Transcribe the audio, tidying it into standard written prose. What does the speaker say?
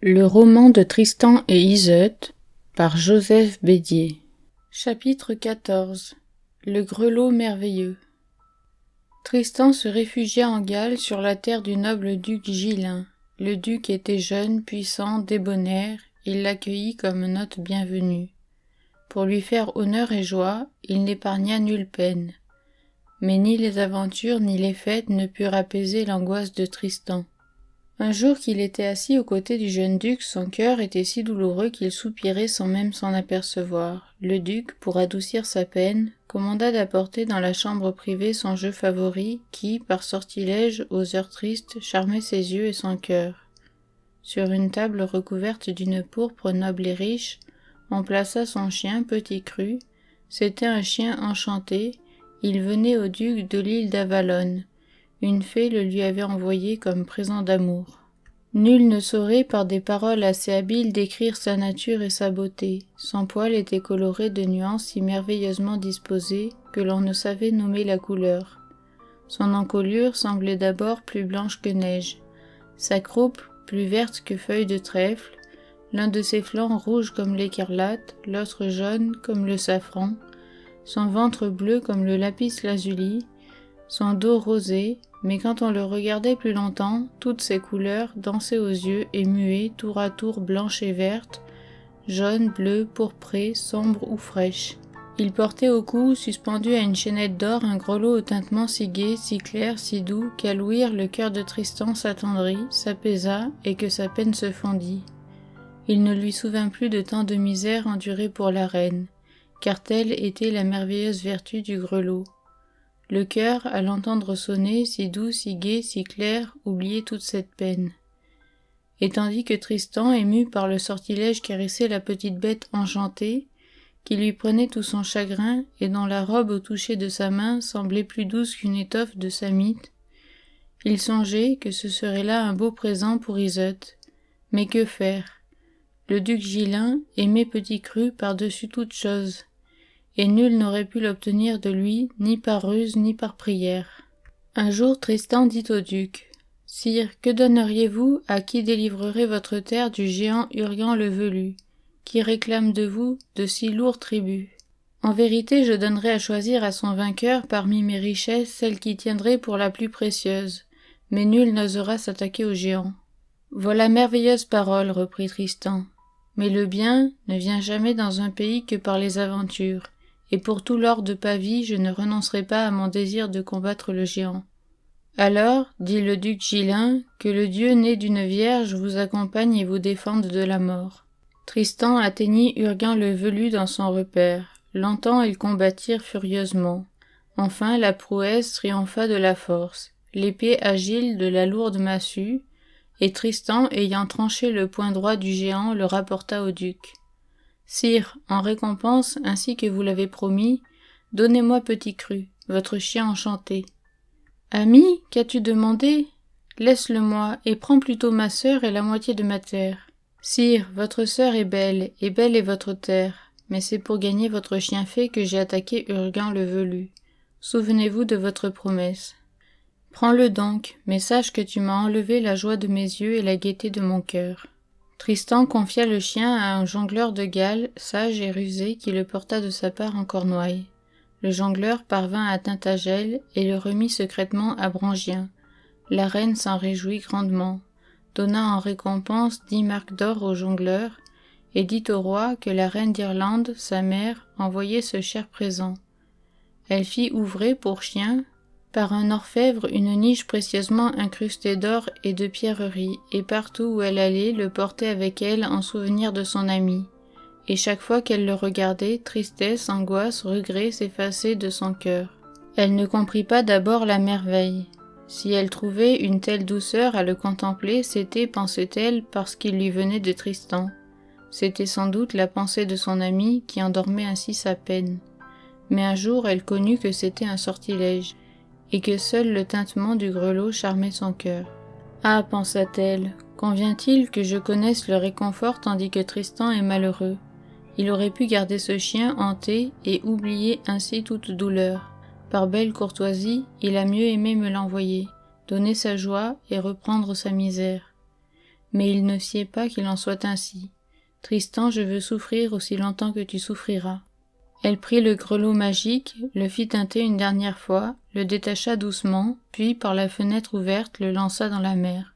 Le roman de Tristan et Iseut par Joseph Bédier. Chapitre 14. Le grelot merveilleux. Tristan se réfugia en Galles sur la terre du noble duc Gilin. Le duc était jeune, puissant, débonnaire, il l'accueillit comme un hôte bienvenu. Pour lui faire honneur et joie, il n'épargna nulle peine. Mais ni les aventures ni les fêtes ne purent apaiser l'angoisse de Tristan. Un jour qu'il était assis aux côtés du jeune duc, son cœur était si douloureux qu'il soupirait sans même s'en apercevoir. Le duc, pour adoucir sa peine, commanda d'apporter dans la chambre privée son jeu favori, qui, par sortilège, aux heures tristes, charmait ses yeux et son cœur. Sur une table recouverte d'une pourpre noble et riche, on plaça son chien Petit Cru. C'était un chien enchanté, il venait au duc de l'île d'Avalon. Une fée le lui avait envoyé comme présent d'amour. Nul ne saurait par des paroles assez habiles décrire sa nature et sa beauté. Son poil était coloré de nuances si merveilleusement disposées que l'on ne savait nommer la couleur. Son encolure semblait d'abord plus blanche que neige, sa croupe plus verte que feuille de trèfle, l'un de ses flancs rouge comme l'écarlate, l'autre jaune comme le safran, son ventre bleu comme le lapis lazuli, son dos rosé, mais quand on le regardait plus longtemps, toutes ces couleurs dansaient aux yeux et muaient tour à tour blanches et vertes, jaunes, bleues, pourprées, sombres ou fraîches. Il portait au cou, suspendu à une chaînette d'or, un grelot au tintement si gai, si clair, si doux, qu'à l'ouïr le cœur de Tristan s'attendrit, s'apaisa, et que sa peine se fondit. Il ne lui souvint plus de tant de misère endurée pour la reine, car telle était la merveilleuse vertu du grelot. Le cœur, à l'entendre sonner, si doux, si gai, si clair, oubliait toute cette peine. Et tandis que Tristan, ému par le sortilège, caressait la petite bête enchantée, qui lui prenait tout son chagrin, et dont la robe au toucher de sa main semblait plus douce qu'une étoffe de samit, il songeait que ce serait là un beau présent pour Iseut. Mais que faire? Le duc Gilin aimait Petit Cru par-dessus toute chose, et nul n'aurait pu l'obtenir de lui, ni par ruse, ni par prière. Un jour Tristan dit au duc, « Sire, que donneriez-vous à qui délivrerait votre terre du géant Urgan le Velu, qui réclame de vous de si lourds tributs? En vérité, je donnerais à choisir à son vainqueur parmi mes richesses celle qui tiendrait pour la plus précieuse, mais nul n'osera s'attaquer au géant. » « Voilà merveilleuse parole, reprit Tristan, mais le bien ne vient jamais dans un pays que par les aventures. Et pour tout l'or de Pavie, je ne renoncerai pas à mon désir de combattre le géant. » Alors, dit le duc Gilin, que le dieu né d'une vierge vous accompagne et vous défende de la mort. Tristan atteignit Urgan le Velu dans son repaire. Longtemps ils combattirent furieusement. Enfin la prouesse triompha de la force, l'épée agile de la lourde massue, et Tristan, ayant tranché le poing droit du géant, le rapporta au duc. « Sire, en récompense, ainsi que vous l'avez promis, donnez-moi Petit Cru, votre chien enchanté. »« Ami, qu'as-tu demandé ? Laisse-le-moi, et prends plutôt ma sœur et la moitié de ma terre. »« Sire, votre sœur est belle est votre terre, mais c'est pour gagner votre chien fée que j'ai attaqué Urgan le Velu. Souvenez-vous de votre promesse. Prends-le donc, mais sache que tu m'as enlevé la joie de mes yeux et la gaieté de mon cœur. » Tristan confia le chien à un jongleur de Galles, sage et rusé, qui le porta de sa part en Cornouailles. Le jongleur parvint à Tintagel et le remit secrètement à Brangien. La reine s'en réjouit grandement, donna en récompense 10 marcs d'or au jongleur, et dit au roi que la reine d'Irlande, sa mère, envoyait ce cher présent. Elle fit ouvrer pour chien, par un orfèvre, une niche précieusement incrustée d'or et de pierreries, et partout où elle allait le portait avec elle en souvenir de son ami. Et chaque fois qu'elle le regardait, tristesse, angoisse, regret s'effaçaient de son cœur. Elle ne comprit pas d'abord la merveille. Si elle trouvait une telle douceur à le contempler, c'était, pensait-elle, parce qu'il lui venait de Tristan. C'était sans doute la pensée de son ami qui endormait ainsi sa peine. Mais un jour elle connut que c'était un sortilège, et que seul le tintement du grelot charmait son cœur. « Ah, pensa-t-elle, convient-il que je connaisse le réconfort tandis que Tristan est malheureux? Il aurait pu garder ce chien hanté et oublier ainsi toute douleur. Par belle courtoisie, il a mieux aimé me l'envoyer, donner sa joie et reprendre sa misère. Mais il ne sied pas qu'il en soit ainsi. Tristan, je veux souffrir aussi longtemps que tu souffriras. Elle prit le grelot magique, le fit tinter une dernière fois, le détacha doucement, puis, par la fenêtre ouverte, le lança dans la mer.